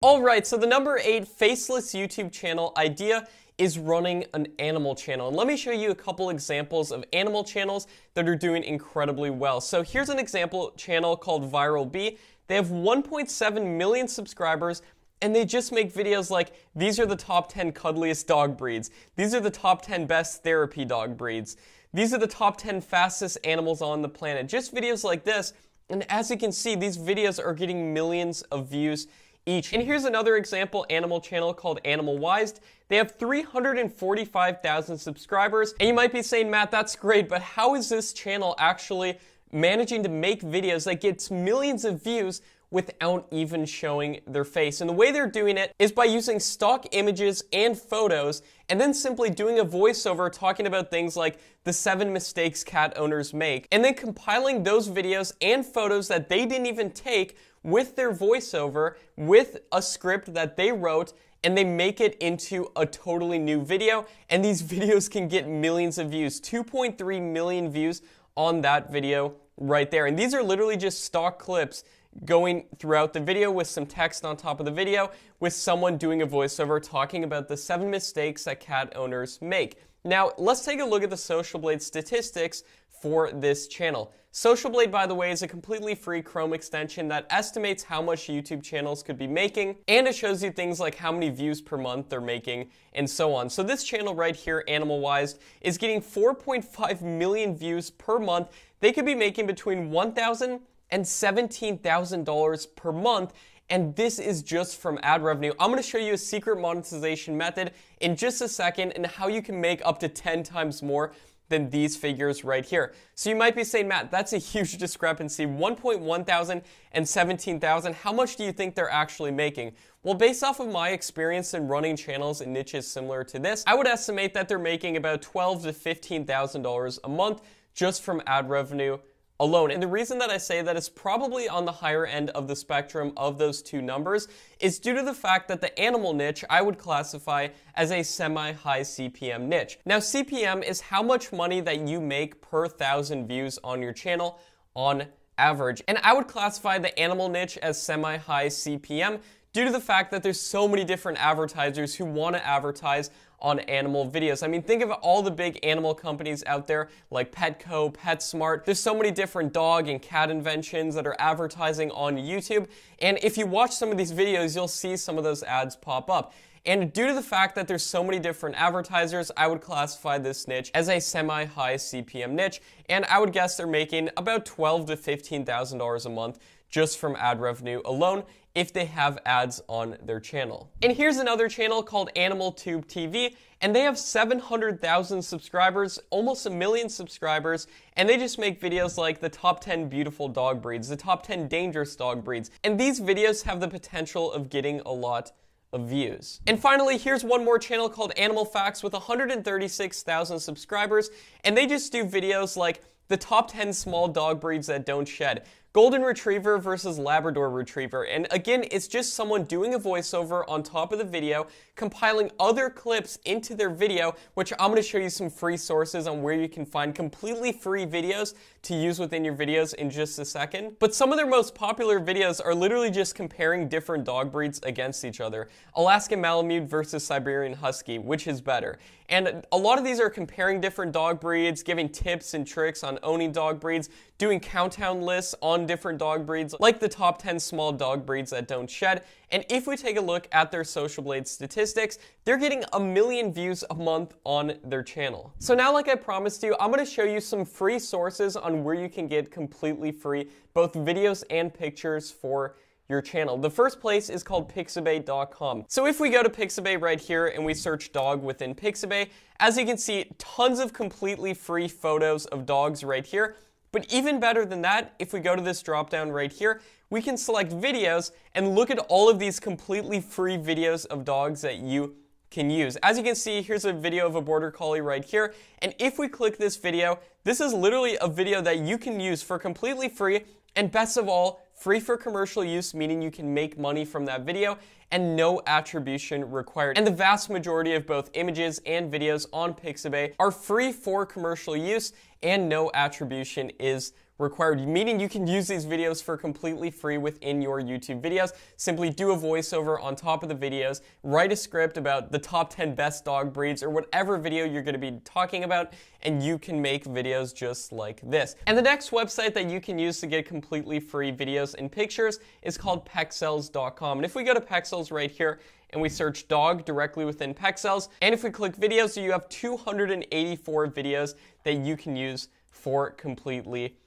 Alright, so the number 8 faceless YouTube channel idea is running an animal channel. And let me show you a couple examples of animal channels that are doing incredibly well. So here's an example channel called Viral Bee. They have 1.7 million subscribers, and they just make videos like, these are the top 10 cuddliest dog breeds. These are the top 10 best therapy dog breeds. These are the top 10 fastest animals on the planet. Just videos like this. And as you can see, these videos are getting millions of views each. And here's another example animal channel called Animal Wised. They have 345,000 subscribers. And you might be saying, Matt, that's great, but how is this channel actually managing to make videos that gets millions of views without even showing their face? And the way they're doing it is by using stock images and photos and then simply doing a voiceover talking about things like the 7 mistakes cat owners make, and then compiling those videos and photos that they didn't even take with their voiceover, with a script that they wrote, and they make it into a totally new video, and these videos can get millions of views. 2.3 million views on that video right there. And these are literally just stock clips going throughout the video with some text on top of the video with someone doing a voiceover talking about the 7 mistakes that cat owners make. Now, let's take a look at the Social Blade statistics for this channel. Social Blade, by the way, is a completely free Chrome extension that estimates how much YouTube channels could be making, and it shows you things like how many views per month they're making, and so on. So this channel right here, Animal Wised, is getting 4.5 million views per month. They could be making between $1,000 and $17,000 per month, and this is just from ad revenue. I'm going to show you a secret monetization method in just a second and how you can make up to 10 times more than these figures right here. So you might be saying, Matt, that's a huge discrepancy. 1.1 thousand and 17,000. How much do you think they're actually making? Well, based off of my experience in running channels in niches similar to this, I would estimate that they're making about $12,000 to $15,000 a month just from ad revenue alone. And the reason that I say that is probably on the higher end of the spectrum of those two numbers is due to the fact that the animal niche I would classify as a semi-high CPM niche. Now, CPM is how much money that you make per 1,000 views on your channel on average. And I would classify the animal niche as semi-high CPM due to the fact that there's so many different advertisers who want to advertise on animal videos. I mean, think of all the big animal companies out there like Petco, PetSmart. There's so many different dog and cat inventions that are advertising on YouTube. And if you watch some of these videos, you'll see some of those ads pop up. And due to the fact that there's so many different advertisers, I would classify this niche as a semi-high CPM niche. And I would guess they're making about $12,000 to $15,000 a month just from ad revenue alone if they have ads on their channel. And here's another channel called AnimalTube TV, and they have 700,000 subscribers, almost 1 million subscribers, and they just make videos like the top 10 beautiful dog breeds, the top 10 dangerous dog breeds, and these videos have the potential of getting a lot of views. And finally, here's one more channel called Animal Facts with 136,000 subscribers, and they just do videos like the top 10 small dog breeds that don't shed, Golden Retriever versus Labrador Retriever. And again, it's just someone doing a voiceover on top of the video, compiling other clips into their video, which I'm going to show you some free sources on where you can find completely free videos to use within your videos in just a second. But some of their most popular videos are literally just comparing different dog breeds against each other. Alaskan Malamute versus Siberian Husky, which is better? And a lot of these are comparing different dog breeds, giving tips and tricks on owning dog breeds, doing countdown lists on different dog breeds, like the top 10 small dog breeds that don't shed. And if we take a look at their Social Blade statistics, they're getting 1 million views a month on their channel. So now, like I promised you, I'm going to show you some free sources on where you can get completely free both videos and pictures for your channel. The first place is called Pixabay.com. So if we go to Pixabay right here and we search dog within Pixabay, as you can see, tons of completely free photos of dogs right here. But even better than that, if we go to this drop down right here, we can select videos and look at all of these completely free videos of dogs that you can use. As you can see, here's a video of a border collie right here. And if we click this video, this is literally a video that you can use for completely free, and best of all, free for commercial use, meaning you can make money from that video and no attribution required. And the vast majority of both images and videos on Pixabay are free for commercial use and no attribution is required, meaning you can use these videos for completely free within your YouTube videos. Simply do a voiceover on top of the videos, write a script about the top 10 best dog breeds or whatever video you're going to be talking about, and you can make videos just like this. And the next website that you can use to get completely free videos and pictures is called Pexels.com. And if we go to Pexels right here, and we search dog directly within Pexels, and if we click videos, you have 284 videos that you can use for completely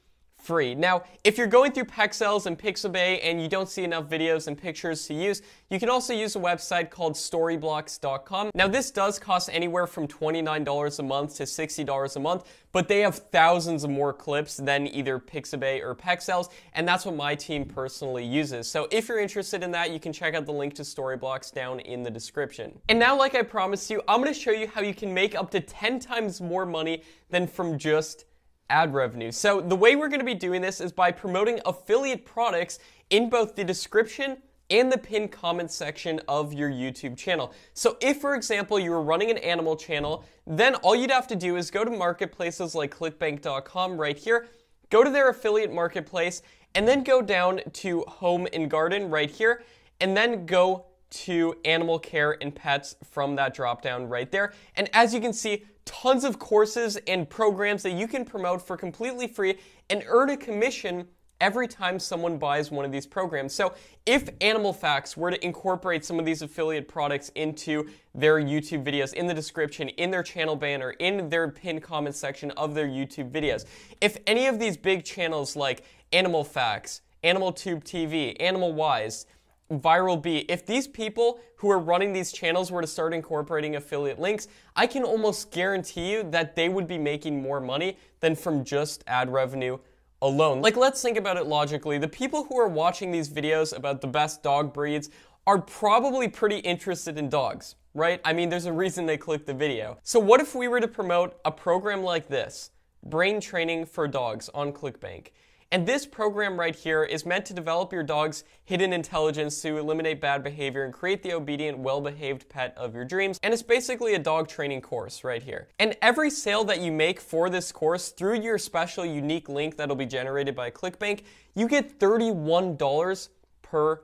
free. Now, if you're going through Pexels and Pixabay and you don't see enough videos and pictures to use, you can also use a website called Storyblocks.com. Now, this does cost anywhere from $29 a month to $60 a month, but they have thousands of more clips than either Pixabay or Pexels, and that's what my team personally uses. So if you're interested in that, you can check out the link to Storyblocks down in the description. And now, like I promised you, I'm going to show you how you can make up to 10 times more money than from just ad revenue. So the way we're going to be doing this is by promoting affiliate products in both the description and the pinned comment section of your YouTube channel. So if, for example, you were running an animal channel, then all you'd have to do is go to marketplaces like clickbank.com right here, go to their affiliate marketplace, and then go down to home and garden right here, and then go to animal care and pets from that drop down right there. And as you can see, tons of courses and programs that you can promote for completely free and earn a commission every time someone buys one of these programs. So if Animal Facts were to incorporate some of these affiliate products into their YouTube videos, in the description, in their channel banner, in their pinned comment section of their YouTube videos, if any of these big channels like Animal Facts, Animal Tube TV, Animal Wise, Viral Bee, if these people who are running these channels were to start incorporating affiliate links, I can almost guarantee you that they would be making more money than from just ad revenue alone. Like, let's think about it logically. The people who are watching these videos about the best dog breeds are probably pretty interested in dogs, right? I mean, there's a reason they click the video. So what if we were to promote a program like this, Brain Training for Dogs on ClickBank? And this program right here is meant to develop your dog's hidden intelligence to eliminate bad behavior and create the obedient, well-behaved pet of your dreams. And it's basically a dog training course right here. And every sale that you make for this course through your special unique link that'll be generated by ClickBank, you get $31 per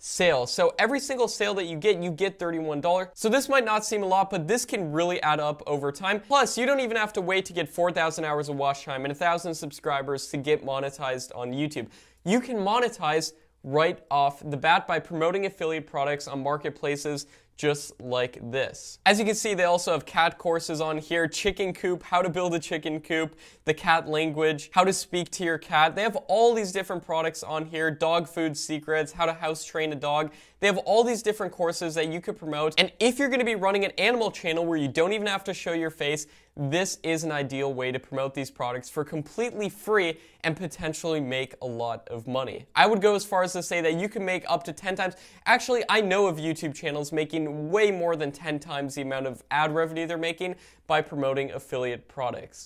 sale. So every single sale that you get $31. So this might not seem a lot, but this can really add up over time. Plus, you don't even have to wait to get 4,000 hours of watch time and 1,000 subscribers to get monetized on YouTube. You can monetize right off the bat by promoting affiliate products on marketplaces just like this. As you can see, they also have cat courses on here, chicken coop, how to build a chicken coop, the cat language, how to speak to your cat. They have all these different products on here, dog food secrets, how to house train a dog. They have all these different courses that you could promote. And if you're going to be running an animal channel where you don't even have to show your face, this is an ideal way to promote these products for completely free and potentially make a lot of money. I would go as far as to say that you can make up to 10 times. Actually, I know of YouTube channels making way more than 10 times the amount of ad revenue they're making by promoting affiliate products.